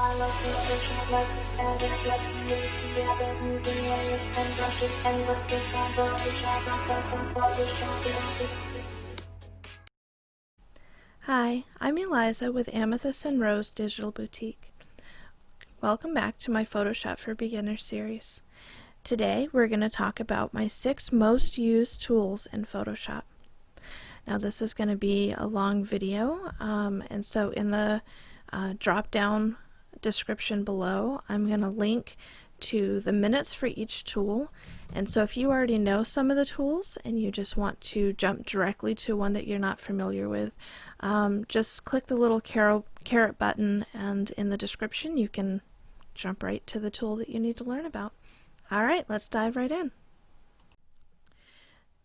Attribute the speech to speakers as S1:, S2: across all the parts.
S1: I love Photoshop, let's edit, let's create together using layers and brushes and look at Photoshop.
S2: Hi, I'm Eliza with Amethyst and Rose Digital Boutique. Welcome back to my Photoshop for Beginners series. Today we're going to talk about my 6 most used tools in Photoshop. Now this is going to be a long video, and so in the drop-down description below I'm going to link to the minutes for each tool, and so if you already know some of the tools and you just want to jump directly to one that you're not familiar with, just click the little carrot button, and in the description you can jump right to the tool that you need to learn about. Alright, let's dive right in.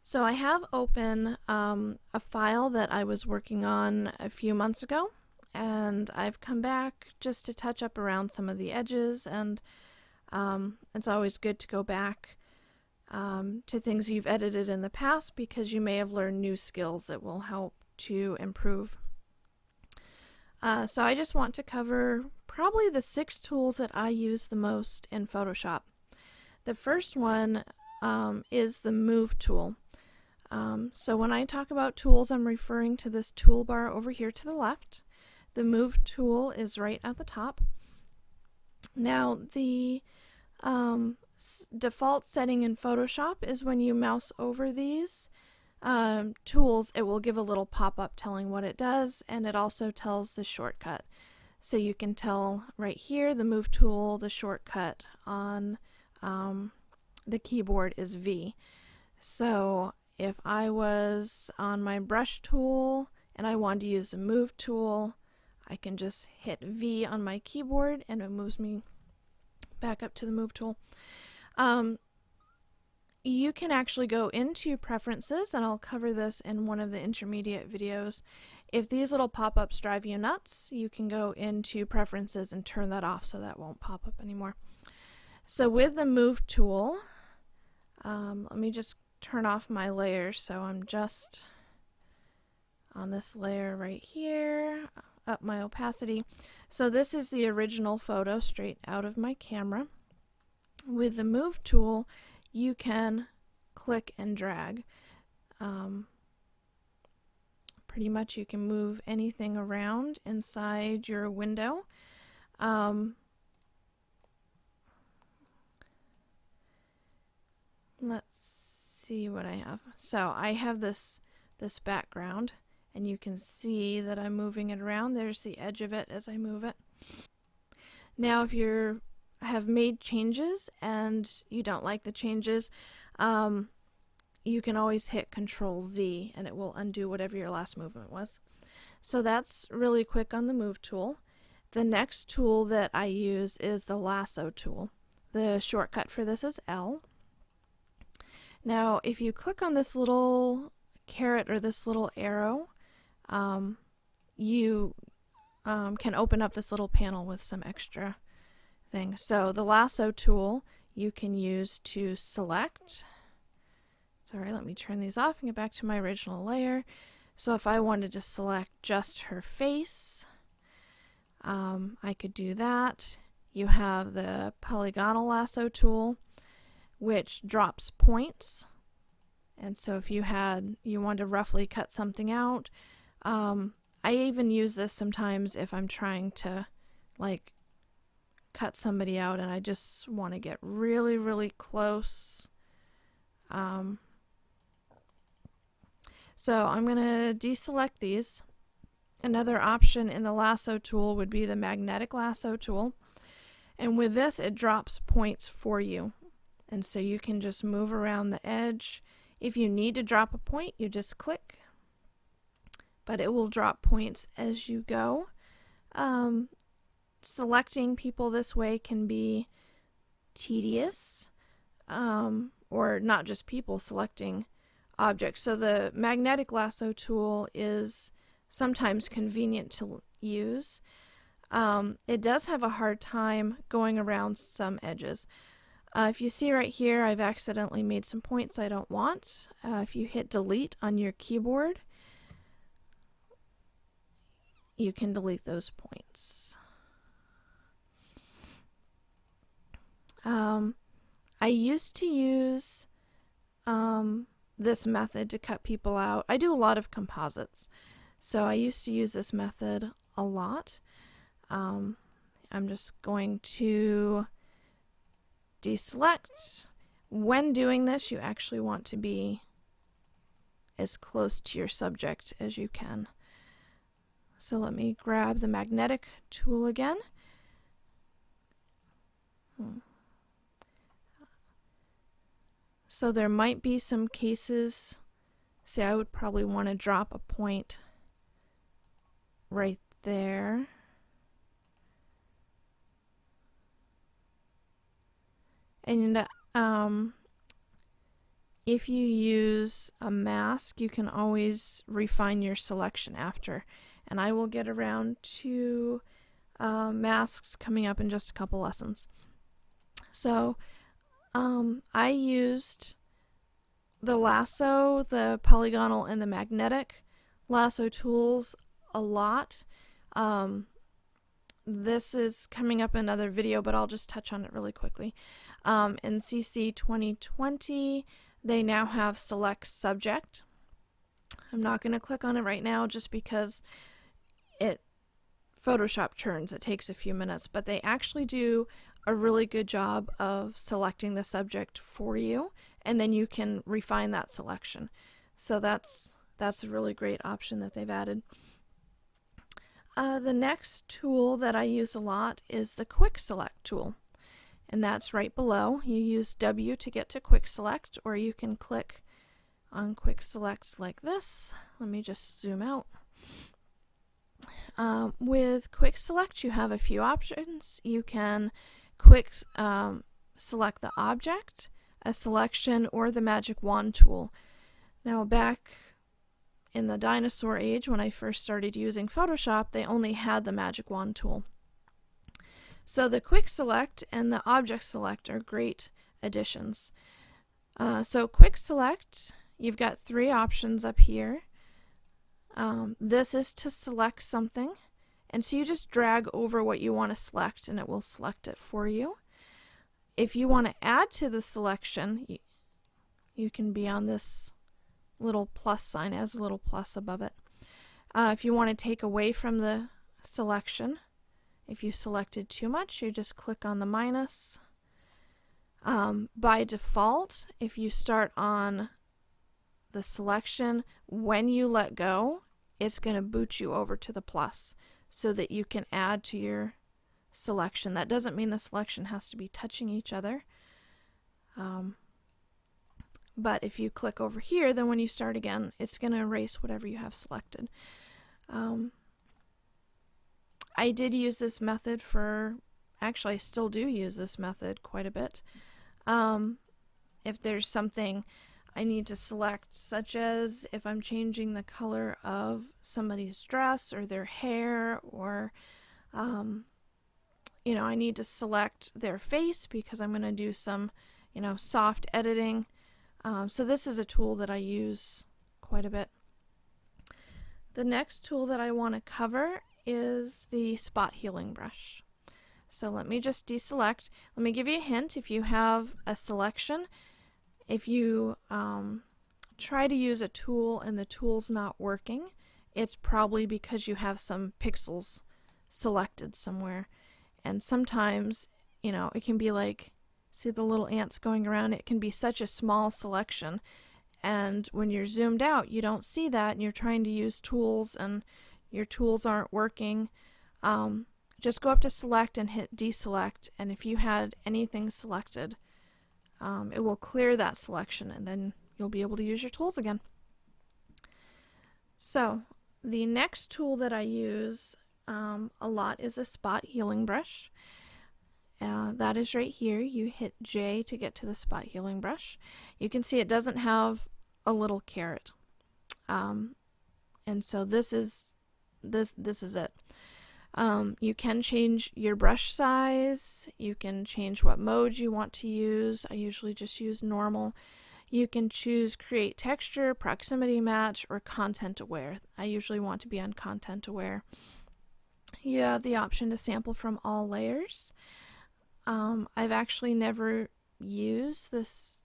S2: So I have open a file that I was working on a few months ago, and I've come back just to touch up around some of the edges, and it's always good to go back to things you've edited in the past because you may have learned new skills that will help to improve. So I just want to cover probably the 6 tools that I use the most in Photoshop. The first one is the Move tool. So when I talk about tools, I'm referring to this toolbar over here to the left. The Move tool is right at the top. Now the default setting in Photoshop is when you mouse over these tools, it will give a little pop-up telling what it does, and it also tells the shortcut. So you can tell right here the Move tool, the shortcut on the keyboard is V. So if I was on my brush tool and I wanted to use the Move tool, I can just hit V on my keyboard and it moves me back up to the Move tool. You can actually go into preferences, and I'll cover this in one of the intermediate videos. If these little pop-ups drive you nuts, you can go into preferences and turn that off so that won't pop up anymore. So with the Move tool, let me just turn off my layers so I'm just on this layer right here, up my opacity. So this is the original photo straight out of my camera. With the Move tool, you can click and drag. Pretty much you can move anything around inside your window. Let's see what I have. So I have this background, and you can see that I'm moving it around. There's the edge of it as I move it. Now if you have made changes and you don't like the changes, you can always hit Control Z and it will undo whatever your last movement was. So that's really quick on the Move tool. The next tool that I use is the Lasso tool. The shortcut for this is L. Now if you click on this little caret or this little arrow, you can open up this little panel with some extra things. So the Lasso tool you can use to select. Sorry, let me turn these off and get back to my original layer. So if I wanted to select just her face, I could do that. You have the polygonal lasso tool, which drops points. And so if you want to roughly cut something out, I even use this sometimes if I'm trying to like cut somebody out and I just want to get really, really close. So I'm going to deselect these. Another option in the Lasso tool would be the magnetic lasso tool. And with this, it drops points for you. And so you can just move around the edge. If you need to drop a point, you just click. But it will drop points as you go. Selecting people this way can be tedious. Or not just people, selecting objects. So the magnetic lasso tool is sometimes convenient to use. It does have a hard time going around some edges. If you see right here, I've accidentally made some points I don't want. If you hit delete on your keyboard, you can delete those points. I used to use this method to cut people out. I do a lot of composites, so I used to use this method a lot. I'm just going to deselect. When doing this, you actually want to be as close to your subject as you can. So let me grab the magnetic tool again. So there might be some cases, say I would probably want to drop a point right there. And if you use a mask, you can always refine your selection after. And I will get around to masks coming up in just a couple lessons. So I used the lasso, the polygonal, and the magnetic lasso tools a lot. This is coming up in another video, but I'll just touch on it really quickly. In CC 2020, they now have select subject. I'm not going to click on it right now just because Photoshop churns. It takes a few minutes, but they actually do a really good job of selecting the subject for you, and then you can refine that selection. So that's a really great option that they've added. The next tool that I use a lot is the Quick Select tool, and that's right below. You use W to get to Quick Select, or you can click on Quick Select like this. Let me just zoom out. With Quick Select, you have a few options. You can select the object, a selection, or the magic wand tool. Now, back in the dinosaur age, when I first started using Photoshop, they only had the magic wand tool. So the Quick Select and the Object Select are great additions. So Quick Select, you've got three options up here. This is to select something, and so you just drag over what you want to select and it will select it for you. If you want to add to the selection, you can be on this little plus sign. It has a little plus above it. If you want to take away from the selection, if you selected too much, you just click on the minus. By default, if you start on the selection, when you let go, it's going to boot you over to the plus so that you can add to your selection. That doesn't mean the selection has to be touching each other. But if you click over here, then when you start again, it's going to erase whatever you have selected. I did use this method actually I still do use this method quite a bit. If there's something I need to select, such as if I'm changing the color of somebody's dress or their hair, or I need to select their face because I'm going to do some soft editing. So this is a tool that I use quite a bit. The next tool that I want to cover is the spot healing brush. So let me just deselect. Let me give you a hint. If you have a selection, if you try to use a tool and the tool's not working, it's probably because you have some pixels selected somewhere. And sometimes, it can be like, see the little ants going around? It can be such a small selection, and when you're zoomed out, you don't see that, and you're trying to use tools and your tools aren't working. Just go up to select and hit deselect, and if you had anything selected, it will clear that selection, and then you'll be able to use your tools again. So the next tool that I use a lot is a spot healing brush. That is right here. You hit J to get to the spot healing brush. You can see it doesn't have a little caret, and so this is it. You can change your brush size. You can change what mode you want to use. I usually just use normal. You can choose create texture, proximity match, or content aware. I usually want to be on content aware. You have the option to sample from all layers. I've actually never used this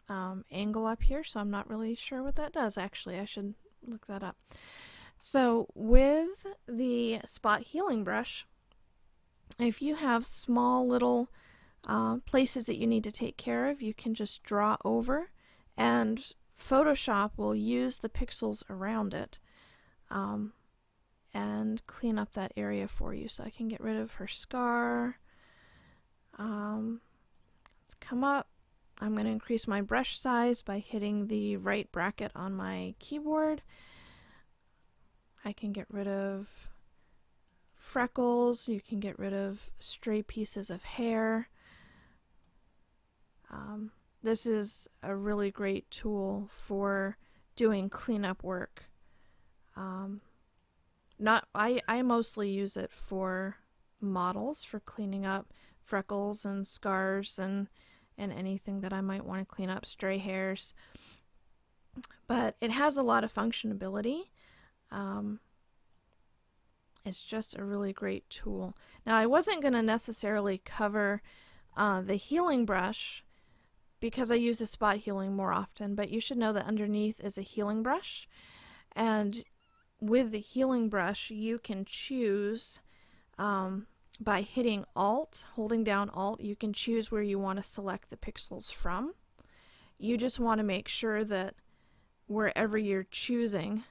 S2: angle up here, so I'm not really sure what that does. Actually, I should look that up. So with the spot healing brush, if you have small little places that you need to take care of, you can just draw over, and Photoshop will use the pixels around it and clean up that area for you. So I can get rid of her scar. Let's come up. I'm going to increase my brush size by hitting the right bracket on my keyboard. I can get rid of freckles. You can get rid of stray pieces of hair. This is a really great tool for doing cleanup work. I mostly use it for models, for cleaning up freckles and scars and anything that I might want to clean up, stray hairs. But it has a lot of functionality. It's just a really great tool. Now, I wasn't going to necessarily cover the healing brush because I use the spot healing more often, but you should know that underneath is a healing brush, and with the healing brush you can choose by hitting Alt, holding down Alt, you can choose where you want to select the pixels from. You just want to make sure that wherever you're choosing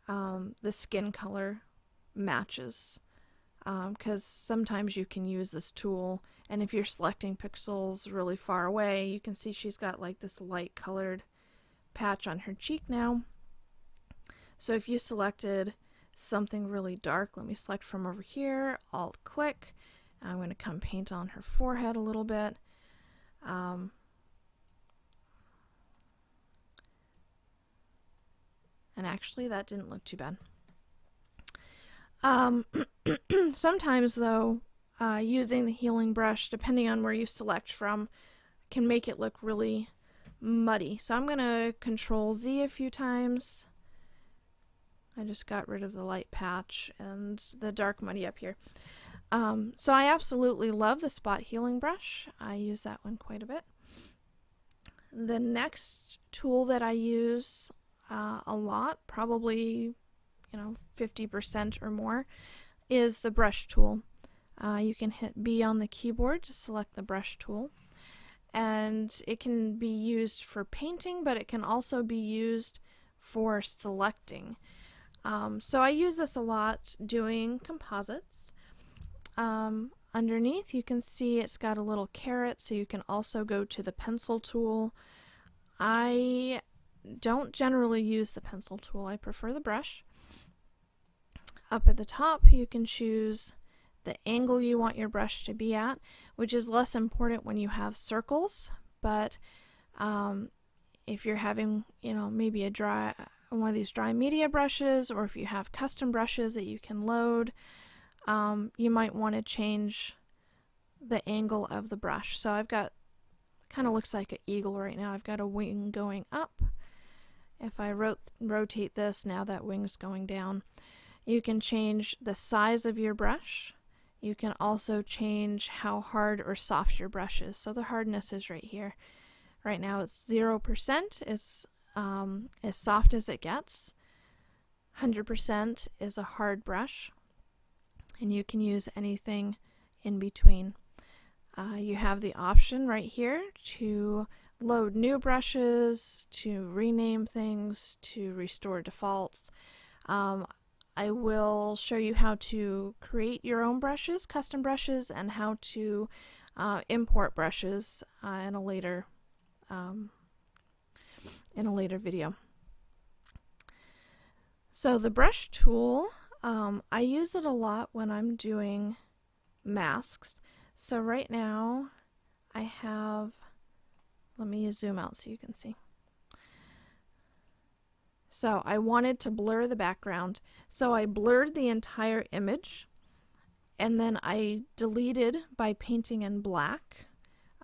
S2: the skin color matches, because sometimes you can use this tool and if you're selecting pixels really far away, you can see she's got like this light colored patch on her cheek now. So if you selected something really dark, let me select from over here, Alt click. I'm going to come paint on her forehead a little bit. And actually that didn't look too bad. Sometimes though, using the healing brush, depending on where you select from, can make it look really muddy. So I'm going to Control Z a few times. I just got rid of the light patch and the dark muddy up here. So I absolutely love the spot healing brush. I use that one quite a bit. The next tool that I use a lot, probably 50% or more, is the brush tool. You can hit B on the keyboard to select the brush tool, and it can be used for painting, but it can also be used for selecting. So I use this a lot doing composites. Underneath you can see it's got a little caret, so you can also go to the pencil tool. I don't generally use the pencil tool, I prefer the brush. Up at the top you can choose the angle you want your brush to be at, which is less important when you have circles, but if you're having maybe one of these dry media brushes, or if you have custom brushes that you can load, you might want to change the angle of the brush. So I've got, kind of looks like an eagle right now. I've got a wing going up. If I rotate this, now that wing's going down. You can change the size of your brush. You can also change how hard or soft your brush is. So the hardness is right here. Right now it's 0%. It's as soft as it gets. 100% is a hard brush, and you can use anything in between. You have the option right here to load new brushes, to rename things, to restore defaults. I will show you how to create your own brushes, custom brushes, and how to import brushes in a later video. So the brush tool, I use it a lot when I'm doing masks. So right now I have, let me zoom out so you can see. So I wanted to blur the background, so I blurred the entire image, and then I deleted by painting in black.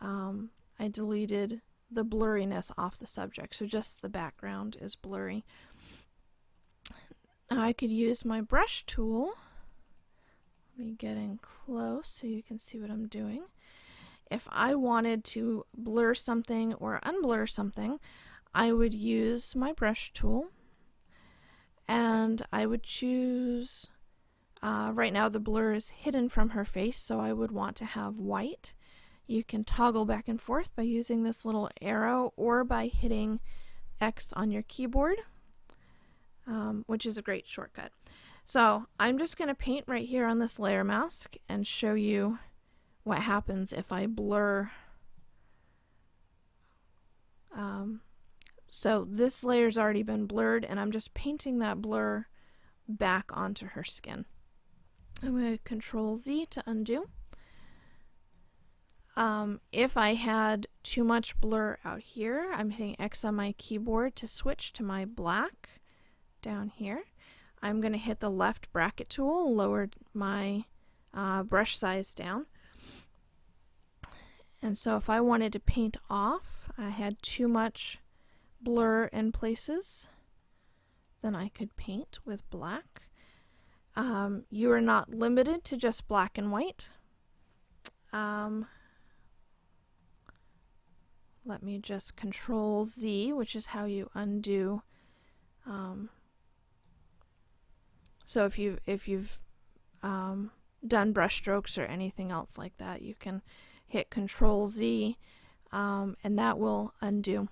S2: I deleted the blurriness off the subject, so just the background is blurry. Now I could use my brush tool. Let me get in close so you can see what I'm doing. If I wanted to blur something or unblur something, I would use my brush tool, and I would choose, right now the blur is hidden from her face, so I would want to have white. You can toggle back and forth by using this little arrow or by hitting X on your keyboard, which is a great shortcut. So I'm just going to paint right here on this layer mask and show you what happens if I blur. So this layer's already been blurred, and I'm just painting that blur back onto her skin. I'm going to Control Z to undo. If I had too much blur out here, I'm hitting X on my keyboard to switch to my black down here. I'm going to hit the left bracket tool, lower my brush size down. And so if I wanted to paint off, I had too much blur in places, then I could paint with black. You are not limited to just black and white. Let me just Control Z, which is how you undo. So if you've done brush strokes or anything else like that, you can hit Control Z, and that will undo.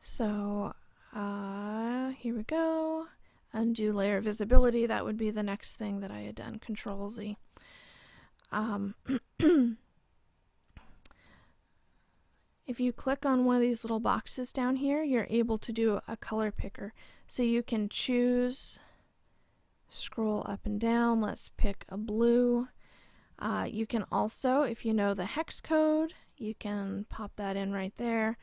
S2: So here we go. Undo layer visibility. That would be the next thing that I had done. Control Z. If you click on one of these little boxes down here, you're able to do a color picker. So you can choose, scroll up and down, let's pick a blue. You can also, if you know the hex code, you can pop that in right there,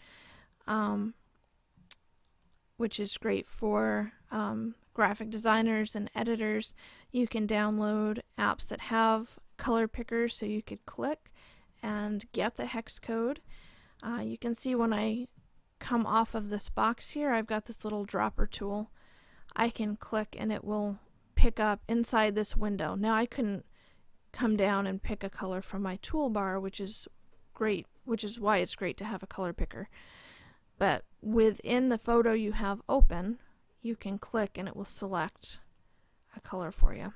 S2: which is great for graphic designers and editors. You can download apps that have color pickers, so you could click and get the hex code. You can see when I come off of this box here, I've got this little dropper tool. I can click and it will pick up inside this window. Now I couldn't come down and pick a color from my toolbar, which is great, which is why it's great to have a color picker. But within the photo you have open, you can click and it will select a color for you.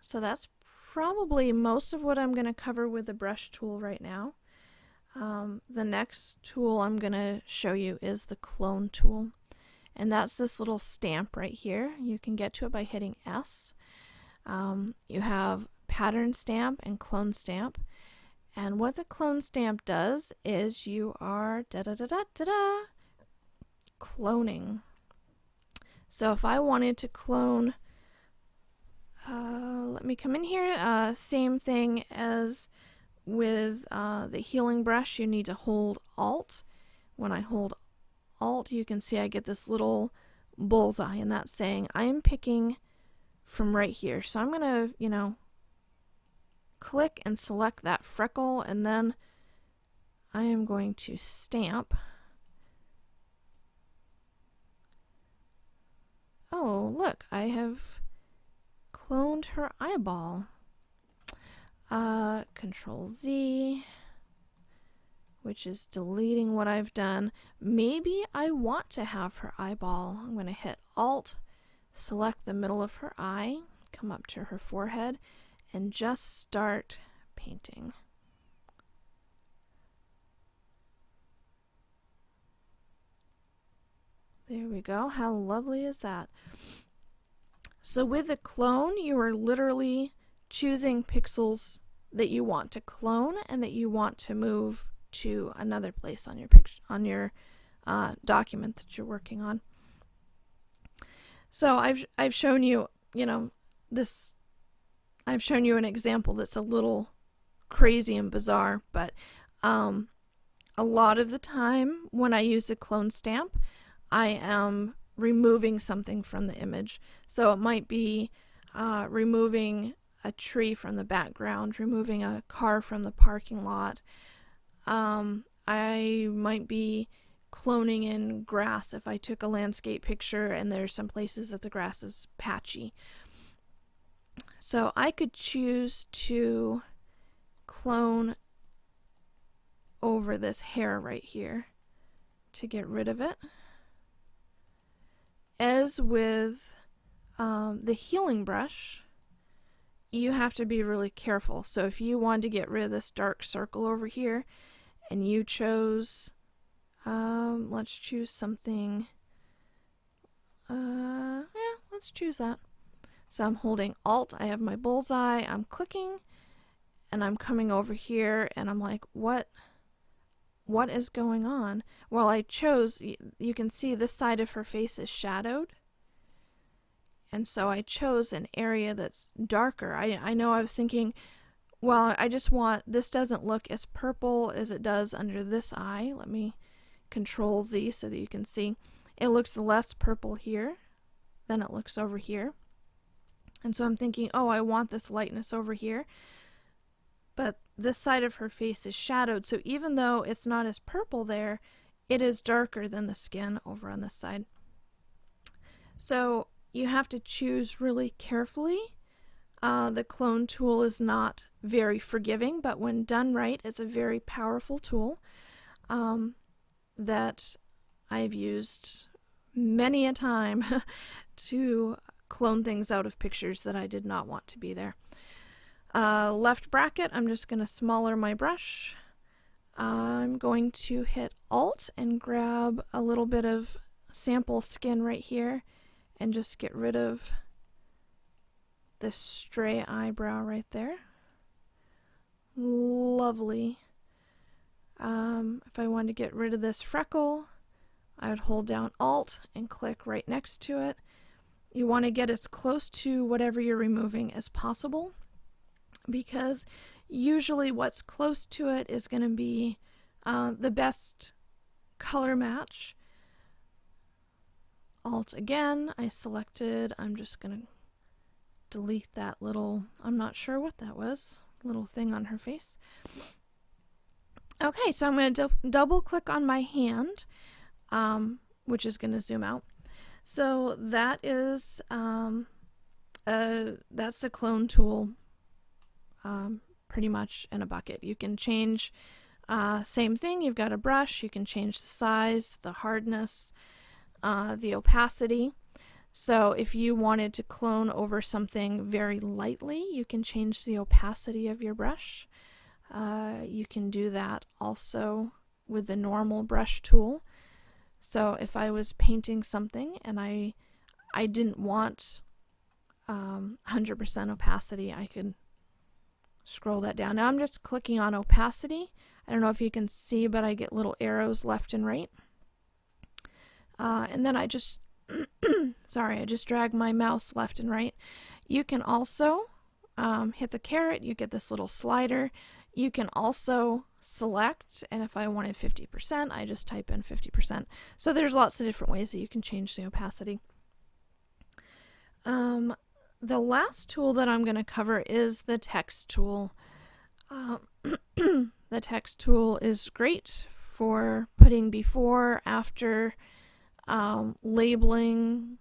S2: So that's probably most of what I'm going to cover with the brush tool right now. The next tool I'm going to show you is the clone tool, and that's this little stamp right here. You can get to it by hitting S. You have pattern stamp and clone stamp, and what the clone stamp does is you are cloning. So if I wanted to clone, let me come in here, same thing as with the healing brush, you need to hold Alt. When I hold Alt, you can see I get this little bullseye, and that's saying I'm picking from right here. So I'm going to, click and select that freckle, and then I am going to stamp. Oh, look, I have cloned her eyeball. Control Z, which is deleting what I've done. Maybe I want to have her eyeball. I'm going to hit Alt, select the middle of her eye, come up to her forehead, and just start painting. There we go. How lovely is that? So with the clone, you are literally choosing pixels that you want to clone and that you want to move to another place on your picture, on your document that you're working on. So I've shown you, this. I've shown you an example that's a little crazy and bizarre, but a lot of the time when I use a clone stamp, I am removing something from the image. So it might be removing a tree from the background, removing a car from the parking lot. I might be cloning in grass if I took a landscape picture and there's some places that the grass is patchy. So I could choose to clone over this hair right here to get rid of it. As with the healing brush, you have to be really careful. So if you wanted to get rid of this dark circle over here and you chose, let's choose something, let's choose that. So I'm holding Alt, I have my bullseye, I'm clicking, and I'm coming over here, and I'm like, what is going on? Well, I chose, you can see this side of her face is shadowed, and so I chose an area that's darker. I know I was thinking, well, I just want, this doesn't look as purple as it does under this eye. Let me Control Z so that you can see. It looks less purple here than it looks over here. And so I'm thinking, oh, I want this lightness over here. But this side of her face is shadowed, so even though it's not as purple there, it is darker than the skin over on this side. So you have to choose really carefully. The clone tool is not very forgiving, but when done right, it's a very powerful tool that I've used many a time to clone things out of pictures that I did not want to be there. Left bracket, I'm just going to smaller my brush. I'm going to hit Alt and grab a little bit of sample skin right here and just get rid of this stray eyebrow right there. Lovely. If I wanted to get rid of this freckle, I would hold down Alt and click right next to it. You want to get as close to whatever you're removing as possible, because usually what's close to it is going to be the best color match. Alt again, I selected, I'm just going to delete that little, I'm not sure what that was, little thing on her face. Okay, so I'm going to double click on my hand, which is going to zoom out. So that is, that's the clone tool pretty much in a bucket. You can change, same thing, you've got a brush, you can change the size, the hardness, the opacity. So if you wanted to clone over something very lightly, you can change the opacity of your brush. You can do that also with the normal brush tool. So if I was painting something and I didn't want 100% opacity, I could scroll that down. Now I'm just clicking on opacity. I don't know if you can see, but I get little arrows left and right. And then I just, sorry, I just drag my mouse left and right. You can also hit the caret, you get this little slider. You can also select, and if I wanted 50%, I just type in 50%. So there's lots of different ways that you can change the opacity. The last tool that I'm going to cover is the text tool. The text tool is great for putting before, after, labeling.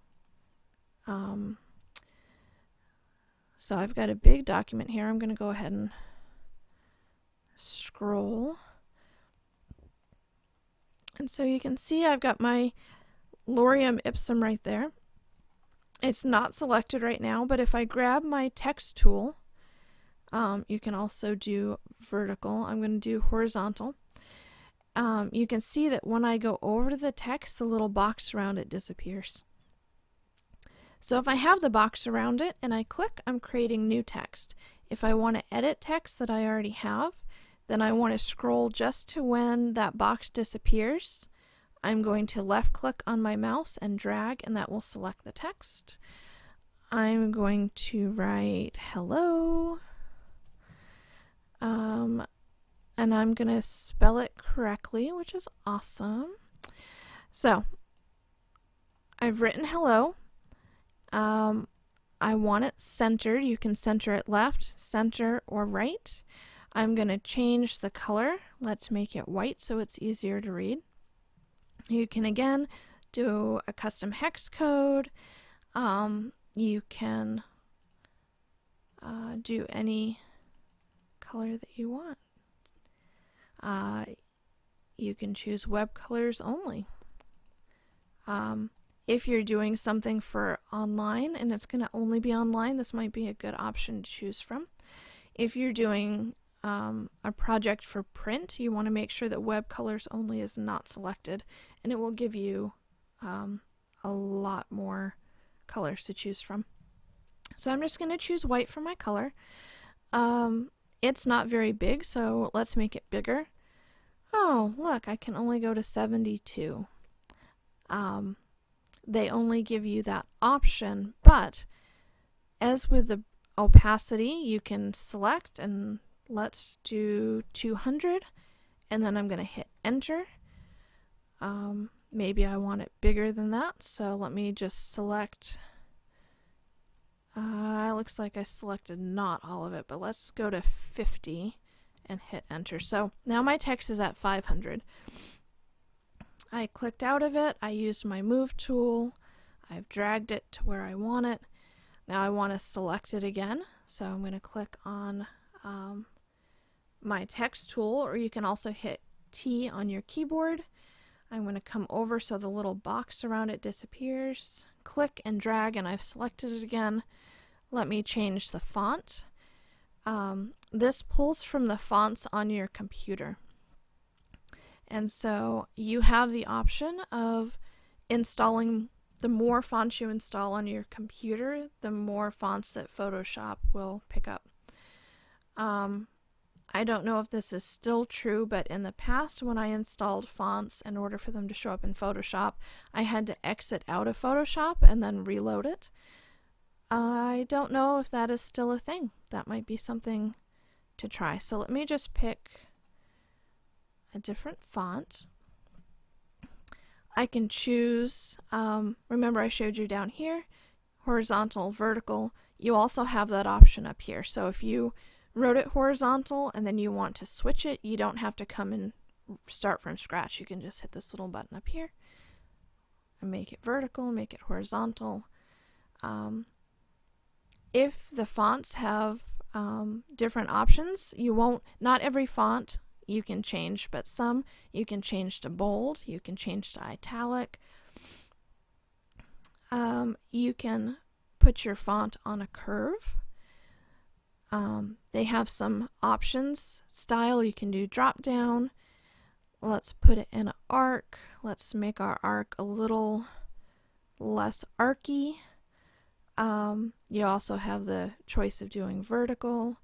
S2: So I've got a big document here. I'm going to go ahead and scroll. And so you can see I've got my Lorem Ipsum right there. It's not selected right now, but if I grab my text tool, you can also do vertical. I'm going to do horizontal. You can see that when I go over to the text, the little box around it disappears. So if I have the box around it and I click, I'm creating new text. If I want to edit text that I already have, then I want to scroll just to when that box disappears. I'm going to left click on my mouse and drag, and that will select the text. I'm going to write hello, and I'm going to spell it correctly, which is awesome. So I've written hello. I want it centered. You can center it left, center, or right. I'm going to change the color. Let's make it white so it's easier to read. You can again do a custom hex code. You can do any color that you want. You can choose web colors only. If you're doing something for online and it's going to only be online, this might be a good option to choose from. If you're doing a project for print, you want to make sure that web colors only is not selected, and it will give you a lot more colors to choose from. So I'm just going to choose white for my color. It's not very big, so let's make it bigger. Oh, look, I can only go to 72. They only give you that option, but as with the opacity, you can select, and let's do 200, and then I'm going to hit enter. Maybe I want it bigger than that, so let me just select. Looks like I selected not all of it, but let's go to 50 and hit enter. So now my text is at 500. I clicked out of it, I used my move tool, I've dragged it to where I want it. Now I want to select it again, so I'm going to click on my text tool, or you can also hit T on your keyboard. I'm going to come over so the little box around it disappears. Click and drag, and I've selected it again. Let me change the font. This pulls from the fonts on your computer. And so you have the option of installing, the more fonts you install on your computer, the more fonts that Photoshop will pick up. I don't know if this is still true, but in the past when I installed fonts, in order for them to show up in Photoshop, I had to exit out of Photoshop and then reload it. I don't know if that is still a thing. That might be something to try. So let me just pick a different font. I can choose, remember I showed you down here, horizontal, vertical. You also have that option up here. So if you wrote it horizontal and then you want to switch it, you don't have to come and start from scratch. You can just hit this little button up here and make it vertical, make it horizontal. If the fonts have different options, not every font you can change, but some you can change to bold, you can change to italic. You can put your font on a curve. They have some options. Style, you can do drop down. Let's put it in an arc. Let's make our arc a little less archy. You also have the choice of doing vertical.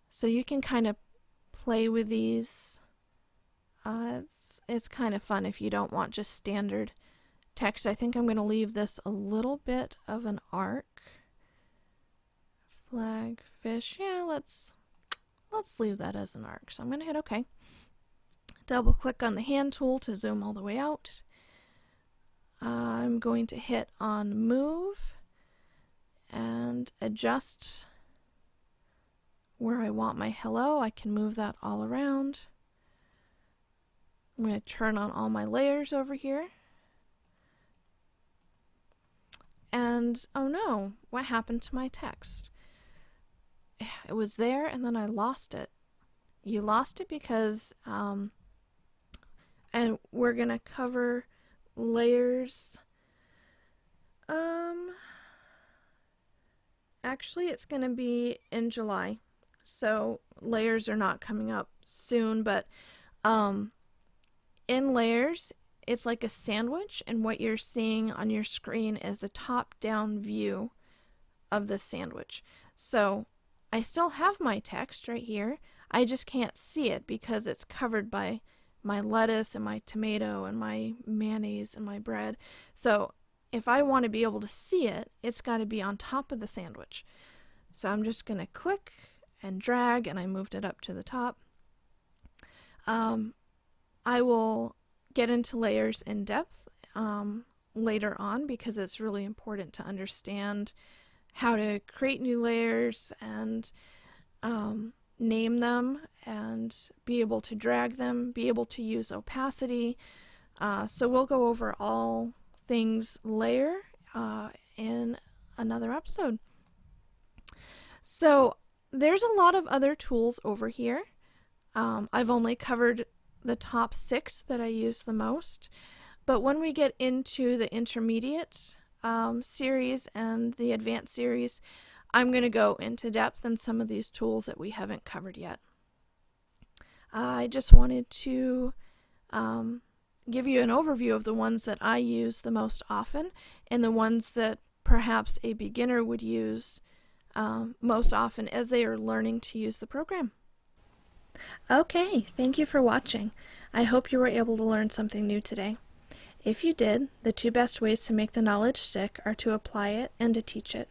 S2: So you can kind of play with these. It's kind of fun if you don't want just standard text. I think I'm going to leave this a little bit of an arc. Flag, fish, yeah, let's leave that as an arc. So I'm going to hit OK. Double click on the hand tool to zoom all the way out. I'm going to hit on move and adjust where I want my hello. I can move that all around. I'm going to turn on all my layers over here. And oh no, what happened to my text? It was there and then I lost it. You lost it because, and we're going to cover layers. Actually, it's going to be in July. So layers are not coming up soon, but in layers, it's like a sandwich, and what you're seeing on your screen is the top-down view of the sandwich. So I still have my text right here. I just can't see it because it's covered by my lettuce and my tomato and my mayonnaise and my bread. So if I want to be able to see it, it's got to be on top of the sandwich. So I'm just going to click and drag, and I moved it up to the top. I will get into layers in depth later on because it's really important to understand how to create new layers and name them and be able to drag them, be able to use opacity. So we'll go over all things layer in another episode. So there's a lot of other tools over here. I've only covered the top 6 that I use the most, but when we get into the intermediate series and the advanced series, I'm going to go into depth in some of these tools that we haven't covered yet. I just wanted to give you an overview of the ones that I use the most often and the ones that perhaps a beginner would use most often as they are learning to use the program. Okay, thank you for watching. I hope you were able to learn something new today. If you did, the 2 best ways to make the knowledge stick are to apply it and to teach it.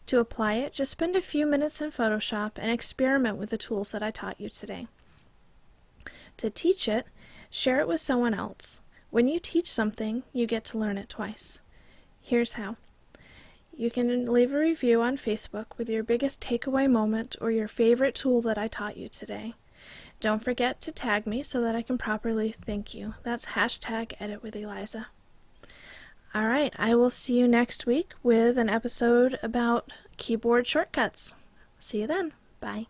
S2: To apply it, just spend a few minutes in Photoshop and experiment with the tools that I taught you today. To teach it, share it with someone else. When you teach something, you get to learn it twice. Here's how. You can leave a review on Facebook with your biggest takeaway moment or your favorite tool that I taught you today. Don't forget to tag me so that I can properly thank you. That's #EditWithEliza. Alright, I will see you next week with an episode about keyboard shortcuts. See you then. Bye.